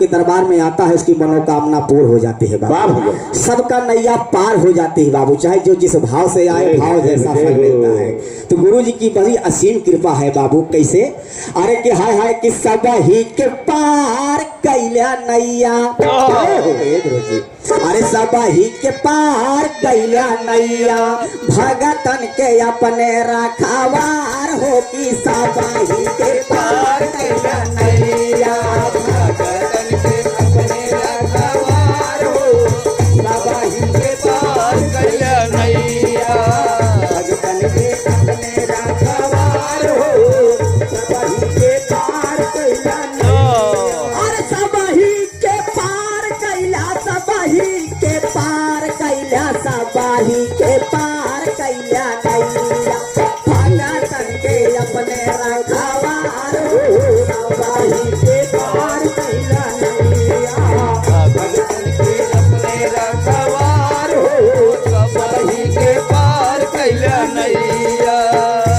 के दरबार में आता है उसकी मनोकामना पूर्ण हो जाती है बाबू, सबका नैया पार हो जाती है बाबू, चाहे जो जिस भाव से आए भाव जैसा फल मिलता है। तो गुरु जी की बड़ी असीम कृपा है बाबू। कैसे? अरे कि हाय हाय कि सब ही के पार कैला नैया, गुरु जी अरे सब ही के पार कैला नैया, भगतन के अपने रखवार हो कि सब ही के पार कैला नैया, भगतन के अपने रखवार हो, सब ही के पार कैला नैया, भगतन के अपने रखवार हो, सब ही के पार कैला नैया। अरे सब ही के पार कैला, सब ही के पार कैला, सब ही के पार कैला नैया, भगतन के अपने रखवार हो, सब ही के पार कैला नैया, भगतन के अपने रखवार हो, सब ही के पार कैला नैया।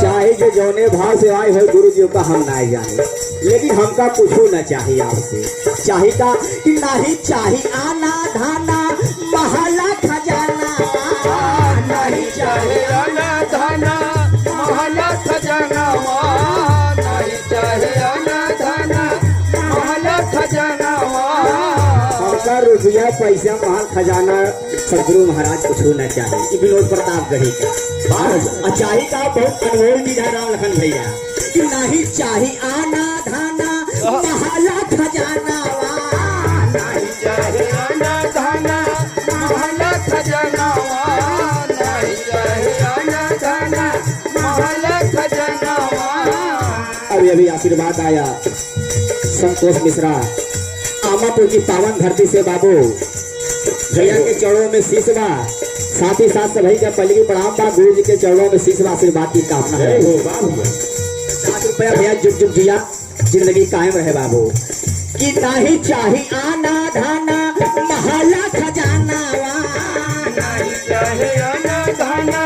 चाहे जो जौने भाव से आए हो गुरु जी का हम ना जाने, लेकिन हमका कुछ न चाहिए आपसे। चाहिए का कि नहीं चाहिए आना धाना महला खजाना, नहीं चाहिए आना धाना महला खजाना, नहीं चाहिए आना धाना महला खजाना। हमका रुपया पैसा महल खजाना सदगुरु महाराज कुछ न चाहिए। विनोद प्रताप गढ़ी का चाहिए का बहुत अनमोल विधा राम लखन भैया कि नहीं चाहिए आना धाना महला खजाना, नहीं चाहिए आना धाना महला खजाना, नहीं चाहिए आना धाना महला खजाना। अभी अभी आशीर्वाद आया संतोष मिश्रा आमापुर की पावन धरती से बाबू, भैया के चरणों में शीशवा, साथ ही साथ सभी का पहले की प्रणाम बा, गुरु जी के चरणों में शीशवा आशीर्वाद की कामना है। 7 रुपया भैया जुग जुग जिया जिंदगी कायम रहे बाबू कि नहीं चाहिए आना धाना महला खजाना, नहीं चाहिए आना धाना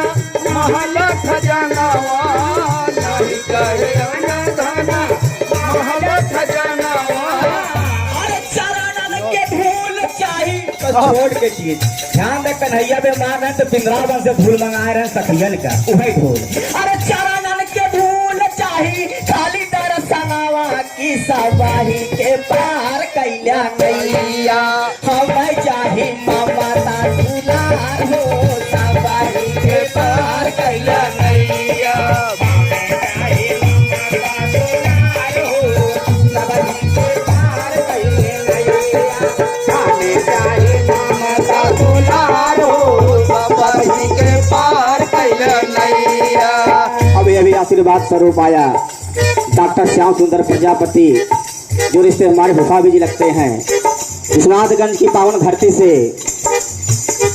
महला खजाना, नहीं चाहिए आना धाना महला खजाना। अरे चरणन के धूल चाहिए छोड़ के चीज ध्यान दे, कन्हैया बीमार है तो पिंजरावन से धूल मंगाए रहे सखियन का उहे धूल। अरे चरणन के धूल चाहिए खाली दर्शनवा की सवाही के पार कैला नैया, हमें चाहिए ममता दुलार हो, सवाही के पार कैला नैया, हमें चाहिए ममता दुलार हो, सवाही के पार कैला नैया, हमें चाहिए ममता दुलार हो, सवाही के पार कैला नैया। अभी अभी आशीर्वाद स्वरूप आया डॉक्टर श्याम सुंदर प्रजापति, जो रिश्ते हमारे भूखा भी जी लगते हैं, विश्वनाथगंज की पावन धरती से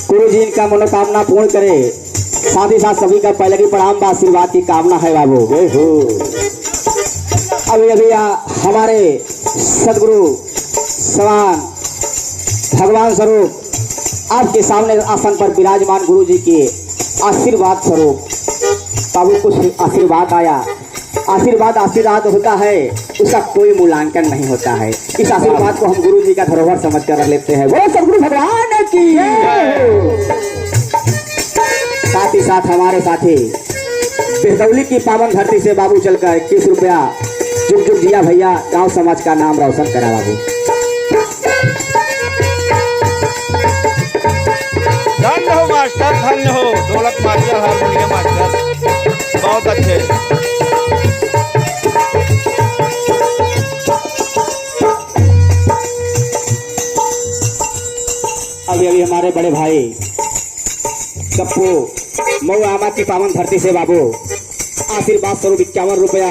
गुरु जी इनका मनोकामना पूर्ण करे, साथ ही साथ सभी का पहले की प्रणाम व आशीर्वाद की कामना है बाबू। अभी अभी हमारे सदगुरु समान भगवान स्वरूप आपके सामने आसन पर विराजमान गुरु जी के आशीर्वाद स्वरूप बाबू कुछ आशीर्वाद आया। आशीर्वाद आशीर्वाद होता है, उसका कोई मूल्यांकन नहीं होता है। इस आशीर्वाद को हम गुरु जी का धरोहर समझ कर लेते हैं। वो सदगुरु भगवान की। साथ ही साथ हमारे साथी बिरदौली की पावन धरती से बाबू चलकर 21 रुपया जुग जुग दिया भैया, गांव समाज का नाम रोशन करा बाबू। धन्य हो मास्टर, धन्य हो ढोलक मास्टर, हारमोनियम मास्टर, बहुत अच्छे। अभी अभी हमारे बड़े भाई गप्पू मऊ आमा की पावन धरती से बाबू आशीर्वाद स्वरूप 51 रुपया,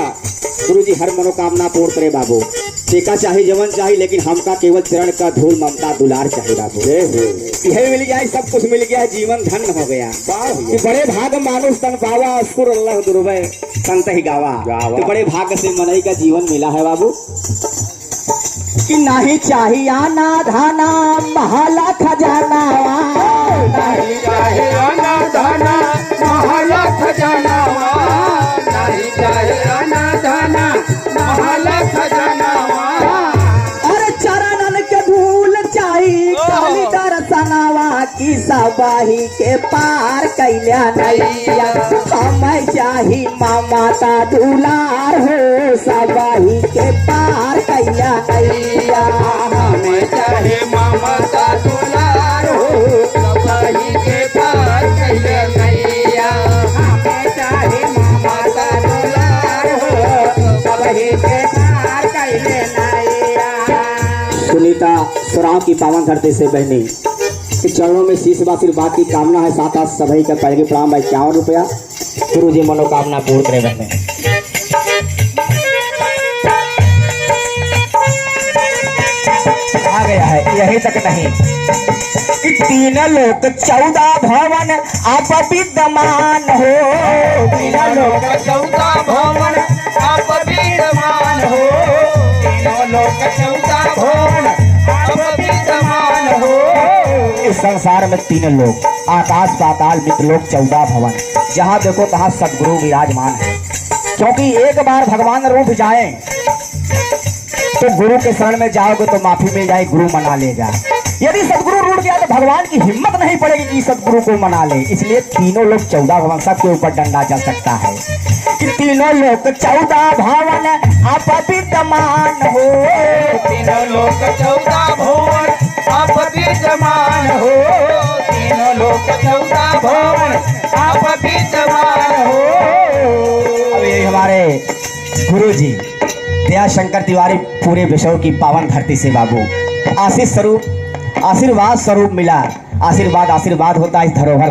गुरु जी हर मनोकामना पूर्ण करे बाबू। टेका चाहिए जवन चाहिए, लेकिन हमका केवल चरण का धूल ममता दुलार चाहिए बाबू। यही मिल गया, सब कुछ मिल गया, जीवन धन्य हो गया। बड़े भाग मानुष तन पावा, अस्कुर अल्लाह दुर्बे संत ही गावा। तो बड़े भाग से मनई का जीवन मिला है बाबू कि नहीं चाहिए आना धाना महला खजाना, नहीं चाहिए आना धाना महला खजाना, नहीं चाहिए आना धाना महला खजाना। अरे चरणन के की सबाही के पार कैला नैया हमें चाही माता दुलार हो सबाही के पार कैला नैया हमें चाहे ममता दुलार हो सबाही के पार कैले नैया हमें चाहे ममता दुलार हो सबाही के पार कैले नैया। सुनीता सुराव की पावन धरती से बहनी के चरणों में शीश आशीर्वाद की कामना है। साथ साथ सभी का पहले प्रणाम 51 रुपया। गुरु जी मनोकामना पूर्ण करे बहने। आ गया है यही तक नहीं कि 3 लोक 14 भवन आप विद्यमान हो 3 लोक 14 भवन आप विद्यमान हो 3 लोक 14 भवन आप विद्यमान हो। इस संसार में 3 लोक आकाश पाताल मित्रलोक 14 भवन जहाँ देखो तहाँ सदगुरु विराजमान है। क्योंकि एक बार भगवान रूठ जाए तो गुरु के शरण में जाओगे तो माफी मिल जाए, गुरु मना लेगा। यदि सदगुरु रूठ गया तो भगवान की हिम्मत नहीं पड़ेगी कि सदगुरु को मना ले। इसलिए 3 लोग 14 भवन सबके ऊपर डंडा चल सकता है कि 3 लोग 14 भवन आप विद्यमान हो 3 लोक 14 भवन आप विद्यमान हो 3 लोक 14 भवन आप विद्यमान हो। अब यही हमारे गुरु जी दया शंकर तिवारी पूरे विश्व की पावन धरती से बाबू आशीष स्वरूप आशीर्वाद स्वरूप मिला। आशीर्वाद होता है इस धरोहर को।